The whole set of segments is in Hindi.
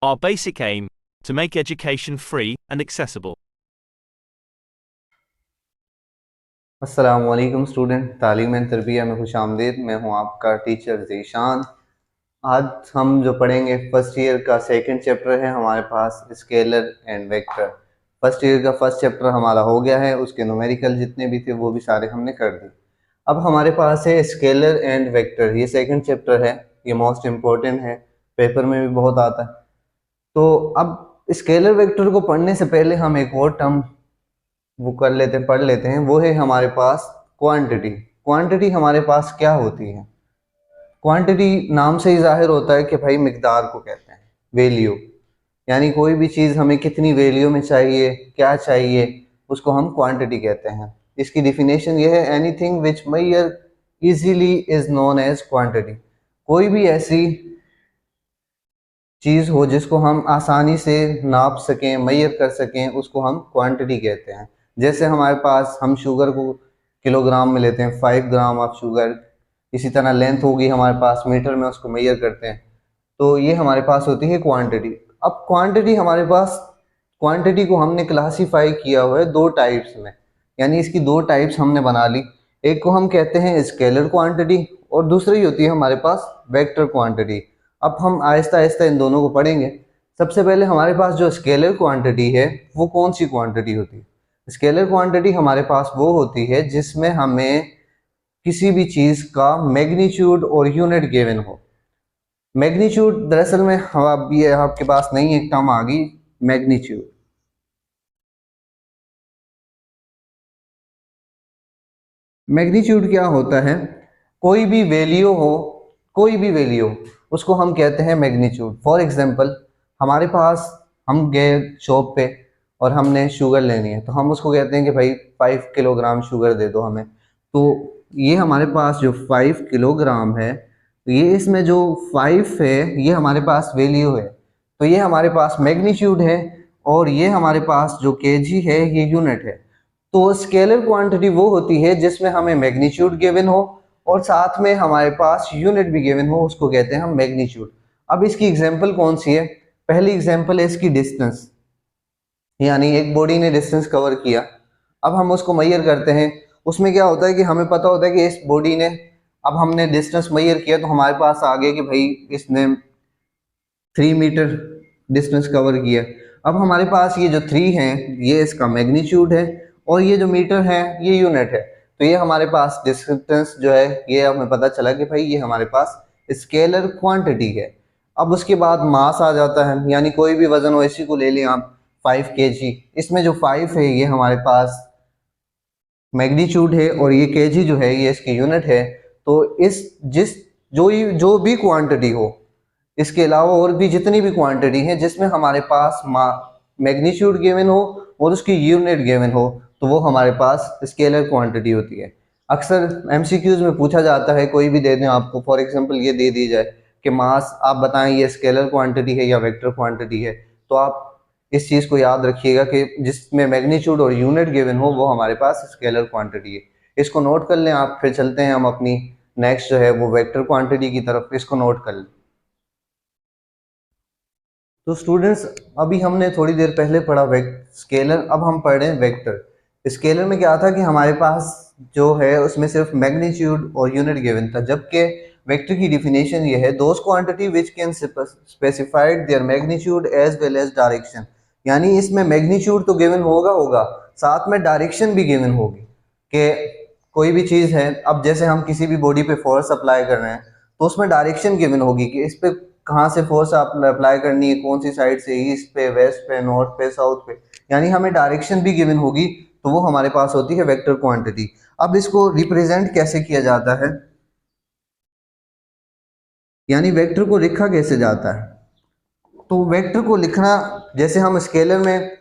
Our basic aim, to make education free and accessible. अस्सलामुअलैकुम स्टूडेंट, तालीम एंड तरबिया में खुश आमदीद। मैं हूं आपका टीचर ज़ीशान। आज हम जो पढ़ेंगे फर्स्ट ईयर का सेकंड चैप्टर है हमारे पास, scalar and vector. First year का फर्स्ट चैप्टर हमारा हो गया है, उसके न्यूमेरिकल जितने भी थे वो भी सारे हमने कर दिए। अब हमारे पास है स्केलर एंड वेक्टर, ये सेकंड चैप्टर है, ये मोस्ट इम्पोर्टेंट है, पेपर में भी बहुत आता है। तो अब स्केलर वेक्टर को पढ़ने से पहले हम एक और टर्म वो पढ़ लेते हैं, वो है हमारे पास क्वांटिटी। क्वांटिटी हमारे पास क्या होती है? क्वांटिटी नाम से ही जाहिर होता है कि भाई मिकदार को कहते हैं, वैल्यू। यानी कोई भी चीज़ हमें कितनी वैल्यू में चाहिए, क्या चाहिए, उसको हम क्वांटिटी कहते हैं। इसकी डिफिनेशन ये है, anything which measure easily is known as quantity. कोई भी ऐसी चीज़ हो जिसको हम आसानी से नाप सकें, मेजर कर सकें, उसको हम क्वांटिटी कहते हैं। जैसे हमारे पास हम शुगर को किलोग्राम में लेते हैं, 5 ग्राम ऑफ शुगर। इसी तरह लेंथ होगी हमारे पास, मीटर में उसको मेजर करते हैं। तो ये हमारे पास होती है क्वांटिटी। अब क्वांटिटी हमारे पास, क्वांटिटी को हमने क्लासीफाई किया हुआ है दो टाइप्स में, यानी इसकी दो टाइप्स हमने बना ली। एक को हम कहते हैं स्केलर क्वांटिटी और दूसरी होती है हमारे पास वेक्टर क्वांटिटी। अब हम आहिस्ता आहिस्ता इन दोनों को पढ़ेंगे। सबसे पहले हमारे पास जो स्केलर क्वांटिटी है वो कौन सी क्वांटिटी होती है? स्केलर क्वांटिटी हमारे पास वो होती है जिसमें हमें किसी भी चीज़ का मैग्नीट्यूड और यूनिट गिवन हो। मैग्नीट्यूड दरअसल में अब ये आपके पास नहीं, एक टर्म आ गई मैग्नीट्यूड। मैग्नीट्यूड क्या होता है? कोई भी वैल्यू हो, कोई भी वैल्यू, उसको हम कहते हैं मैग्नीट्यूड। फॉर एग्जांपल, हमारे पास, हम गए शॉप पे और हमने शुगर लेनी है, तो हम उसको कहते हैं कि भाई 5 किलोग्राम शुगर दे दो हमें। तो ये हमारे पास जो 5 किलोग्राम है, तो ये इसमें जो 5 है ये हमारे पास वैल्यू है, तो ये हमारे पास मैग्नीट्यूड है। और ये हमारे पास जो केजी है ये यूनिट है। तो स्केलर क्वांटिटी वो होती है जिसमें हमें मैग्नीट्यूड गिवन हो और साथ में हमारे पास यूनिट भी गिवन हो, उसको कहते हैं हम मैग्नीट्यूड। अब इसकी एग्जांपल कौन सी है? पहली एग्जांपल है इसकी डिस्टेंस, यानी एक बॉडी ने डिस्टेंस कवर किया। अब हम उसको मेजर करते हैं। उसमें क्या होता है कि हमें पता होता है कि इस बॉडी ने, अब हमने डिस्टेंस मेजर किया तो हमारे पास आ गया कि भाई इसने 3 मीटर डिस्टेंस कवर किया। अब हमारे पास ये जो 3 है ये इसका मैग्नीट्यूड है और ये जो मीटर है ये यूनिट है। तो ये हमारे पास डिस्टेंस जो है ये हमें पता चला कि भाई ये हमारे पास स्केलर क्वांटिटी है। अब उसके बाद मास आ जाता है, यानी कोई भी वजन हो, इसी को ले लें आप 5 kg। इसमें जो 5 है ये हमारे पास मैग्नीट्यूड है और ये केजी जो है ये इसकी यूनिट है। तो इस जिस जो भी क्वांटिटी हो, इसके अलावा और भी जितनी भी क्वांटिटी है जिसमें हमारे पास मैग्नीट्यूड गिवन हो और उसकी यूनिट गिवन हो, तो वो हमारे पास स्केलर क्वांटिटी होती है। अक्सर एमसीक्यूज में पूछा जाता है, कोई भी दे दें आपको, फॉर एग्जांपल ये दे दी जाए कि मास, आप बताएं ये स्केलर क्वांटिटी है या वेक्टर क्वांटिटी है, तो आप इस चीज़ को याद रखिएगा कि जिसमें मैग्नीट्यूड और यूनिट गिवन हो वो हमारे पास स्केलर क्वांटिटी है। इसको नोट कर लें आप, फिर चलते हैं हम अपनी नेक्स्ट जो है वो वेक्टर क्वांटिटी की तरफ। इसको नोट कर लें। तो स्टूडेंट्स, अभी हमने थोड़ी देर पहले पढ़ा स्केलर, अब हम पढ़ रहे हैं वेक्टर। स्केलर में क्या था कि हमारे पास जो है उसमें सिर्फ मैग्नीट्यूड और यूनिट गिवन था, जबकि वेक्टर की डिफिनेशन ये है, those quantity which can specified their magnitude as well as direction. यानी इसमें मैग्नीट्यूड तो गिवन होगा, साथ में डायरेक्शन भी गिवन होगी कि कोई भी चीज़ है, अब जैसे हम किसी भी बॉडी पे फोर्स अप्लाई कर रहे हैं तो उसमें डायरेक्शन गिवन होगी कि इस पे कहाँ से फोर्स अप्लाई करनी है, कौन सी साइड से, ईस्ट पे, वेस्ट पे, नॉर्थ पे, साउथ पे, यानी हमें डायरेक्शन भी गिवन होगी। तो वो हमारे पास होती है वेक्टर क्वांटिटी। अब इसको रिप्रेजेंट कैसे किया जाता है, यानी वेक्टर को लिखा कैसे जाता है? तो वेक्टर को लिखना, जैसे हम स्केलर में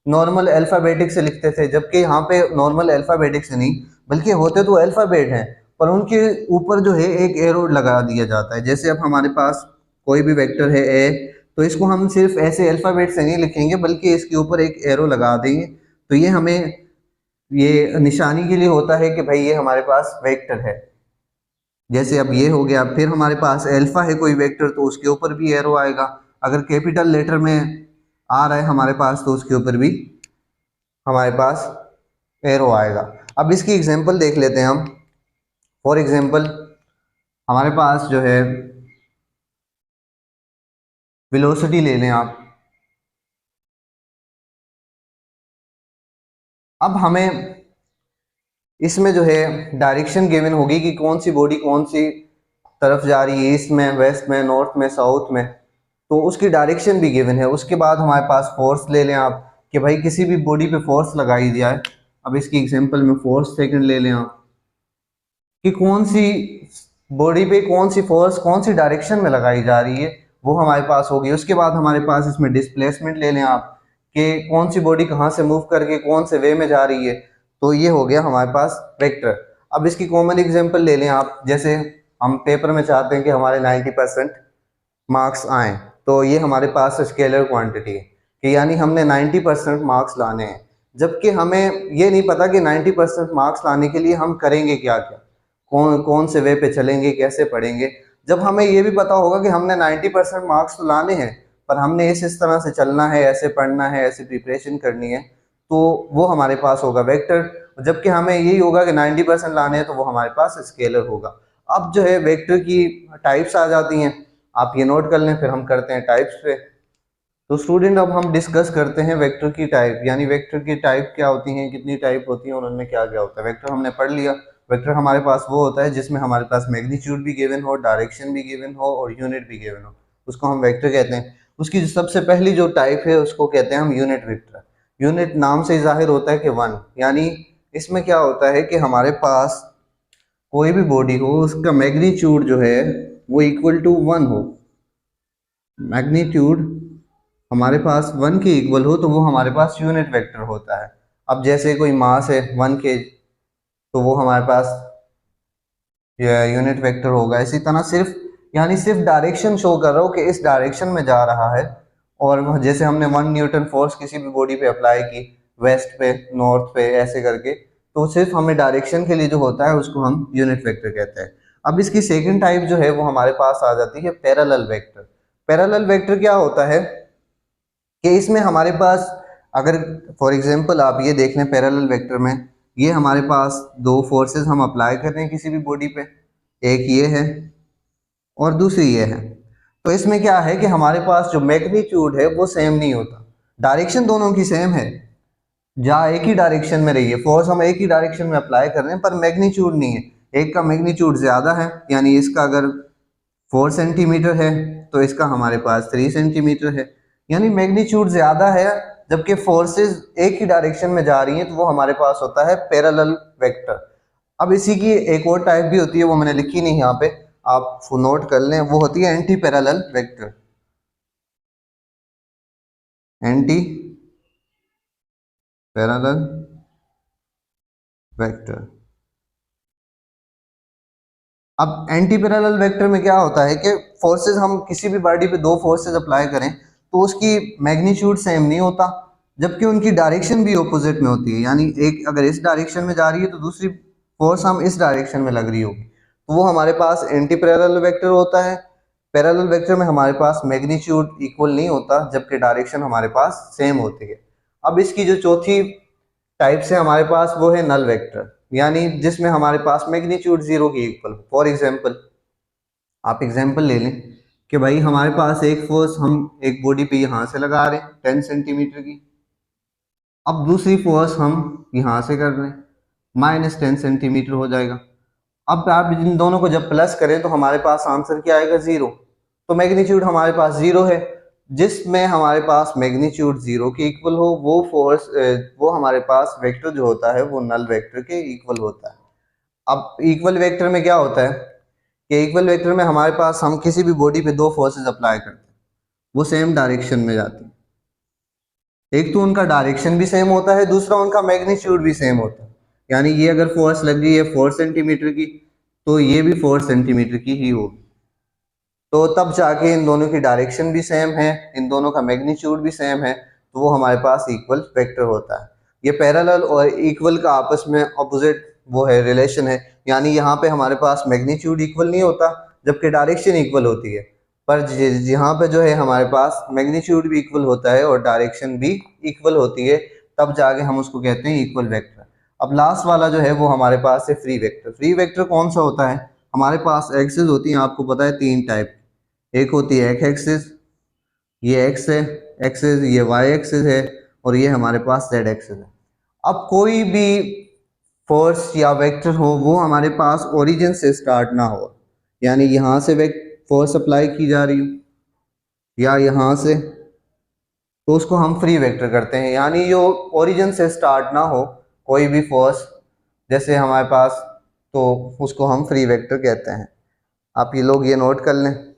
नॉर्मल अल्फ़ाबेटिक से लिखते थे, जबकि यहाँ पे नॉर्मल अल्फ़ाबेटिक से नहीं, बल्कि होते तो अल्फ़ाबेट हैं, पर उनके ऊपर जो है एक एरो लगा दिया जाता है। जैसे अब हमारे पास कोई भी वेक्टर है ए, तो इसको हम सिर्फ ऐसे अल्फ़ाबेट से नहीं लिखेंगे बल्कि इसके ऊपर एक एरो लगा देंगे। तो ये हमें, ये निशानी के लिए होता है कि भाई ये हमारे पास वेक्टर है। जैसे अब ये हो गया, फिर हमारे पास अल्फा है कोई वेक्टर, तो उसके ऊपर भी एरो आएगा। अगर कैपिटल लेटर में आ रहा है हमारे पास तो उसके ऊपर भी हमारे पास एरो आएगा। अब इसकी एग्जांपल देख लेते हैं हम। फॉर एग्जांपल हमारे पास जो है वेलोसिटी ले लें आप। अब हमें इसमें जो है डायरेक्शन गिवन होगी कि कौन सी बॉडी कौन सी तरफ जा रही है, ईस्ट में, वेस्ट में, नॉर्थ में, साउथ में, तो उसकी डायरेक्शन भी गिवन है। उसके बाद हमारे पास फोर्स ले लें आप कि भाई किसी भी बॉडी पे फोर्स लगाई दिया है। अब इसकी एग्जांपल में फोर्स सेकंड ले लें आप कि कौन सी बॉडी पे कौन सी फोर्स कौन सी डायरेक्शन में लगाई जा रही है, वो हमारे पास होगी। उसके बाद हमारे पास इसमें डिस्प्लेसमेंट ले लें आप कि कौन सी बॉडी कहाँ से मूव करके कौन से वे में जा रही है, तो ये हो गया हमारे पास वेक्टर। अब इसकी कॉमन एग्जांपल ले लें आप, जैसे हम पेपर में चाहते हैं कि हमारे 90% मार्क्स आए, तो ये हमारे पास स्केलर क्वांटिटी है कि यानी हमने 90% मार्क्स लाने हैं, जबकि हमें ये नहीं पता कि 90% मार्क्स लाने के लिए हम करेंगे क्या क्या, कौन कौन से वे पे चलेंगे, कैसे पढ़ेंगे। जब हमें ये भी पता होगा कि हमने 90% मार्क्स तो लाने हैं, पर हमने इस तरह से चलना है, ऐसे पढ़ना है, ऐसे प्रिपरेशन करनी है, तो वो हमारे पास होगा वेक्टर। जबकि हमें यही होगा कि 90% लाने हैं, तो वो हमारे पास स्केलर होगा। अब जो है वेक्टर की टाइप्स आ जाती हैं, आप ये नोट कर लें, फिर हम करते हैं टाइप्स पे। तो स्टूडेंट अब हम डिस्कस करते हैं वेक्टर की टाइप, यानी वेक्टर की टाइप क्या होती हैं, कितनी टाइप होती हैं और उनमें क्या क्या होता है। वेक्टर हमने पढ़ लिया। वेक्टर हमारे पास वो होता है जिसमें हमारे पास मैग्नीट्यूड भी गिवन हो, डायरेक्शन भी गिवन हो और यूनिट भी गिवन हो, उसको हम वेक्टर कहते हैं। उसकी जो सबसे पहली जो टाइप है उसको कहते हैं हम यूनिट वेक्टर। यूनिट नाम से जाहिर होता है कि वन, यानी इसमें क्या होता है कि हमारे पास कोई भी बॉडी हो उसका मैग्नीट्यूड जो है वो इक्वल टू वन हो। मैग्नीट्यूड हमारे पास वन के इक्वल हो तो वो हमारे पास यूनिट वेक्टर होता है। अब जैसे कोई मास है 1 kg, तो वो हमारे पास यूनिट वेक्टर होगा। इसी तरह सिर्फ यानी सिर्फ डायरेक्शन शो कर रहा हो कि इस डायरेक्शन में जा रहा है, और जैसे हमने 1 न्यूटन फोर्स किसी भी बॉडी पे अप्लाई की, वेस्ट पे, नॉर्थ पे, ऐसे करके, तो सिर्फ हमें डायरेक्शन के लिए जो होता है उसको हम यूनिट वेक्टर कहते हैं। अब इसकी सेकंड टाइप जो है वो हमारे पास आ जाती है पैरेलल वेक्टर। पैरेलल वेक्टर क्या होता है कि इसमें हमारे पास, अगर फॉर एग्जांपल आप ये देख लें पैरेलल वेक्टर में, ये हमारे पास दो फोर्सेस हम अप्लाई कर रहे हैं किसी भी बॉडी पे, एक ये है और दूसरी ये है। तो इसमें क्या है कि हमारे पास जो मैग्नीट्यूड है वो सेम नहीं होता, डायरेक्शन दोनों की सेम है, जहाँ एक ही डायरेक्शन में रही है, फोर्स हम एक ही डायरेक्शन में अप्लाई कर रहे हैं, पर मैग्नीट्यूड नहीं है। एक का मैग्नीट्यूड ज़्यादा है, यानी इसका अगर 4 सेंटीमीटर है तो इसका हमारे पास 3 सेंटीमीटर है, यानी मैग्नीट्यूड ज़्यादा है, जबकि फोर्सेस एक ही डायरेक्शन में जा रही हैं, तो वो हमारे पास होता है पैरेलल वेक्टर। अब इसी की एक और टाइप भी होती है, वो मैंने लिखी नहीं यहाँ पे, आप नोट कर लें, वो होती है anti parallel vector. Anti parallel vector. अब एंटी पैरेलल वेक्टर में क्या होता है कि फोर्सेस हम किसी भी बॉडी पे दो फोर्सेस अप्लाई करें तो उसकी मैग्नीट्यूड सेम नहीं होता, जबकि उनकी डायरेक्शन भी ऑपोजिट में होती है, यानी एक अगर इस डायरेक्शन में जा रही है तो दूसरी फोर्स हम इस डायरेक्शन में लग रही होगी, तो वो हमारे पास एंटी पैरेलल वेक्टर होता है। पैरेलल वेक्टर में हमारे पास मैग्नीट्यूड इक्वल नहीं होता, जबकि डायरेक्शन हमारे पास सेम होती है। अब इसकी जो चौथी टाइप से हमारे पास वो है नल वेक्टर, यानी जिसमें हमारे पास मैग्नीट्यूड जीरो की इक्वल। फॉर एग्जांपल आप एग्जांपल ले लें कि भाई हमारे पास एक फोर्स हम एक बॉडी पे यहाँ से लगा रहे हैं 10 सेंटीमीटर की, अब दूसरी फोर्स हम यहाँ से कर रहे हैं -10 सेंटीमीटर हो जाएगा। अब आप इन दोनों को जब प्लस करें तो हमारे पास आंसर क्या आएगा, जीरो। तो मैग्नीट्यूड हमारे पास जीरो है, जिसमें हमारे पास मैग्नीट्यूड जीरो के इक्वल हो वो फोर्स, वो हमारे पास वेक्टर जो होता है वो नल वेक्टर के इक्वल होता है। अब इक्वल वेक्टर में क्या होता है कि इक्वल वेक्टर में हमारे पास हम किसी भी बॉडी पे दो फोर्सेस अप्लाई करते हैं, वो सेम डायरेक्शन में जाती है। एक तो उनका डायरेक्शन भी सेम होता है, दूसरा उनका मैग्नीट्यूड भी सेम होता है, यानी ये अगर फोर्स लग रही है 4 सेंटीमीटर की तो ये भी 4 सेंटीमीटर की ही होगी। तो तब जाके इन दोनों की डायरेक्शन भी सेम है, इन दोनों का मैग्नीट्यूड भी सेम है, तो वो हमारे पास इक्वल वेक्टर होता है। ये पैरेलल और इक्वल का आपस में ऑपोजिट वो है, रिलेशन है, यानी यहाँ पे हमारे पास मैग्नीट्यूड इक्वल नहीं होता जबकि डायरेक्शन इक्वल होती है। पर यहाँ पे जो है हमारे पास मैग्नीट्यूड भी इक्वल होता है और डायरेक्शन भी इक्वल होती है, तब जाके हम उसको कहते हैं इक्वल वेक्टर। अब लास्ट वाला जो है वो हमारे पास है फ्री वेक्टर। फ्री वेक्टर कौन सा होता है? हमारे पास एक्सिस होती है, आपको पता है 3 टाइप। एक होती है एक्स एक्सिस, ये एक्स है एक्सिस, ये वाई एक्सिस है, और ये हमारे पास जेड एक्सिस है। अब कोई भी फोर्स या वेक्टर हो वो हमारे पास ओरिजिन से स्टार्ट ना हो, यानी यहाँ से फोर्स अप्लाई की जा रही हो या यहाँ से, तो उसको हम फ्री वेक्टर करते हैं। यानी जो ओरिजिन से स्टार्ट ना हो कोई भी फोर्स जैसे हमारे पास, तो उसको हम फ्री वेक्टर कहते हैं। आप ये लोग ये नोट कर लें।